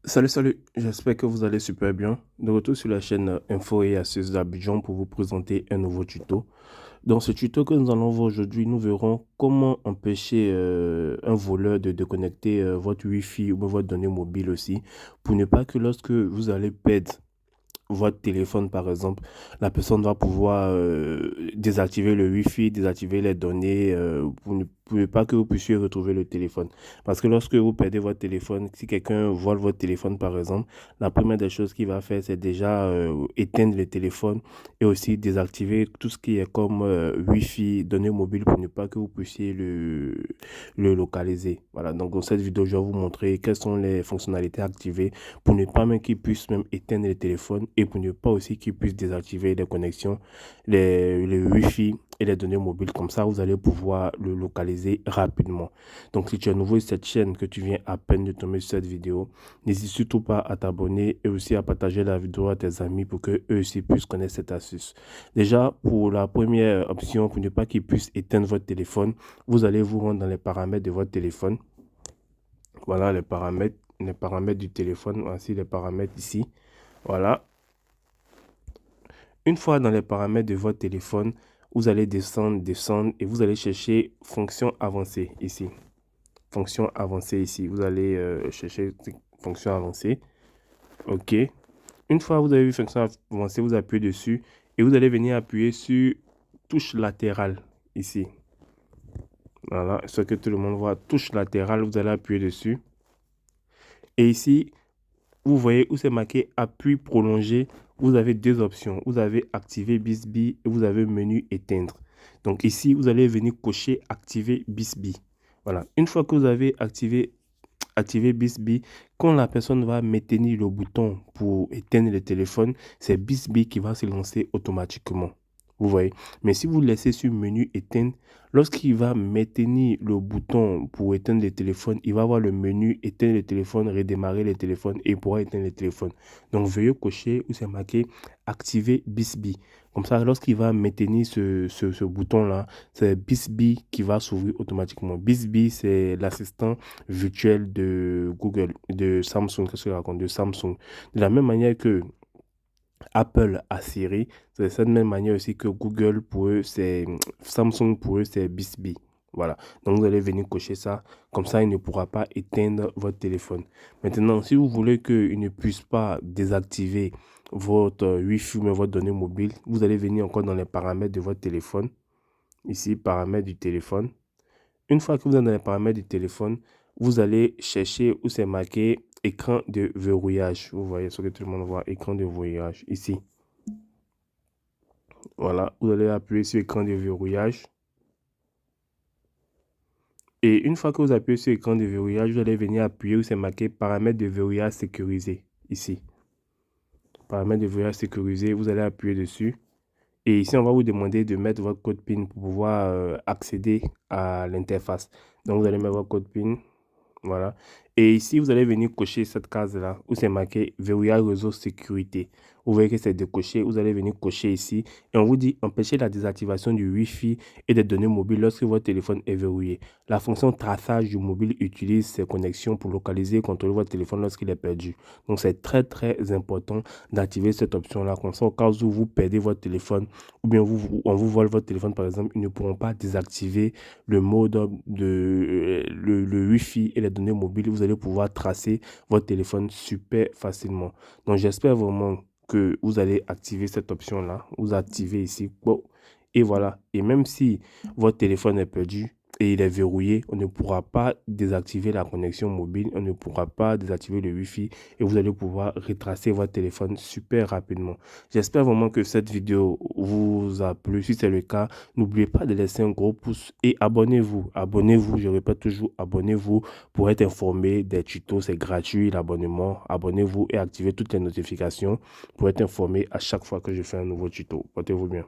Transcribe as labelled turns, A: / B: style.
A: Salut, j'espère que vous allez super bien. De retour sur la chaîne Info et Astuces d'Abidjan pour vous présenter un nouveau tuto. Dans ce tuto que nous allons voir aujourd'hui, nous verrons comment empêcher un voleur de déconnecter votre Wi-Fi ou votre donnée mobile aussi, pour ne pas que lorsque vous allez perdre votre téléphone par exemple, la personne va pouvoir désactiver le Wi-Fi, désactiver les données pour ne pas que vous puissiez retrouver le téléphone. Parce que lorsque vous perdez votre téléphone, si quelqu'un vole votre téléphone par exemple, la première des choses qu'il va faire, c'est déjà éteindre le téléphone et aussi désactiver tout ce qui est comme Wi-Fi, données mobiles pour ne pas que vous puissiez le localiser. Voilà, donc dans cette vidéo, je vais vous montrer quelles sont les fonctionnalités activées pour ne pas même qu'ils puissent même éteindre le téléphone et pour ne pas aussi qu'ils puissent désactiver les connexions, les Wi-Fi et les données mobiles. Comme ça, vous allez pouvoir le localiser rapidement. Donc, si tu es nouveau sur cette chaîne, que tu viens à peine de tomber sur cette vidéo, n'hésite surtout pas à t'abonner et aussi à partager la vidéo à tes amis pour que eux aussi puissent connaître cette astuce. Déjà, pour la première option, pour ne pas qu'ils puissent éteindre votre téléphone, vous allez vous rendre dans les paramètres de votre téléphone. Voilà les paramètres du téléphone. Voici les paramètres ici. Voilà. Une fois dans les paramètres de votre téléphone, vous allez descendre et vous allez chercher fonction avancée ici. Fonction avancée ici. Vous allez chercher fonction avancée. OK. Une fois que vous avez vu fonction avancée, vous appuyez dessus et vous allez venir appuyer sur touche latérale ici. Voilà, ce que tout le monde voit, touche latérale, vous allez appuyer dessus. Et ici, vous voyez où c'est marqué appui prolongé. Vous avez deux options. Vous avez activer BISBI et vous avez menu éteindre. Donc ici, vous allez venir cocher activer BISBI. Voilà. Une fois que vous avez activé BISBI, quand la personne va maintenir le bouton pour éteindre le téléphone, c'est BISBI qui va se lancer automatiquement. Vous voyez. Mais si vous laissez sur menu éteindre, lorsqu'il va maintenir le bouton pour éteindre le téléphone, il va avoir le menu éteindre le téléphone, redémarrer le téléphone et il pourra éteindre le téléphone. Donc veuillez cocher où c'est marqué activer BISBI. Comme ça, lorsqu'il va maintenir ce bouton-là, c'est BISBI qui va s'ouvrir automatiquement. BISBI, c'est l'assistant virtuel de Google, de Samsung. Qu'est-ce que je raconte? De Samsung. De la même manière que Apple a Siri, c'est de cette même manière aussi que Google pour eux, c'est Samsung pour eux, c'est BISBI. Voilà, donc vous allez venir cocher ça, comme ça il ne pourra pas éteindre votre téléphone. Maintenant, si vous voulez qu'il ne puisse pas désactiver votre Wi-Fi ou votre donnée mobile, vous allez venir encore dans les paramètres de votre téléphone. Ici, paramètres du téléphone. Une fois que vous êtes dans les paramètres du téléphone, vous allez chercher où c'est marqué écran de verrouillage. Vous voyez ce que tout le monde voit, écran de verrouillage ici. Voilà, vous allez appuyer sur écran de verrouillage. Et une fois que vous appuyez sur écran de verrouillage, vous allez venir appuyer où c'est marqué paramètres de verrouillage sécurisé ici. Paramètres de verrouillage sécurisé, vous allez appuyer dessus. Et ici, on va vous demander de mettre votre code PIN pour pouvoir accéder à l'interface. Donc, vous allez mettre votre code PIN. Voilà. Et ici, vous allez venir cocher cette case-là où c'est marqué verrouillage réseau sécurité. Vous voyez que c'est décoché. Vous allez venir cocher ici. Et on vous dit empêcher la désactivation du Wi-Fi et des données mobiles lorsque votre téléphone est verrouillé. La fonction traçage du mobile utilise ces connexions pour localiser et contrôler votre téléphone lorsqu'il est perdu. Donc, c'est très important d'activer cette option-là. Comme ça, au cas où vous perdez votre téléphone ou bien on vous vole votre téléphone, par exemple, ils ne pourront pas désactiver le mode de le Wi-Fi et les données mobiles. Vous allez pouvoir tracer votre téléphone super facilement. Donc, j'espère vraiment que vous allez activer cette option-là. Vous activez ici. Bon, et voilà. Et même si votre téléphone est perdu et il est verrouillé, on ne pourra pas désactiver la connexion mobile. On ne pourra pas désactiver le Wi-Fi et vous allez pouvoir retracer votre téléphone super rapidement. J'espère vraiment que cette vidéo vous a plu. Si c'est le cas, n'oubliez pas de laisser un gros pouce et abonnez-vous. Abonnez-vous, je répète toujours, abonnez-vous pour être informé des tutos. C'est gratuit l'abonnement. Abonnez-vous et activez toutes les notifications pour être informé à chaque fois que je fais un nouveau tuto. Portez-vous bien.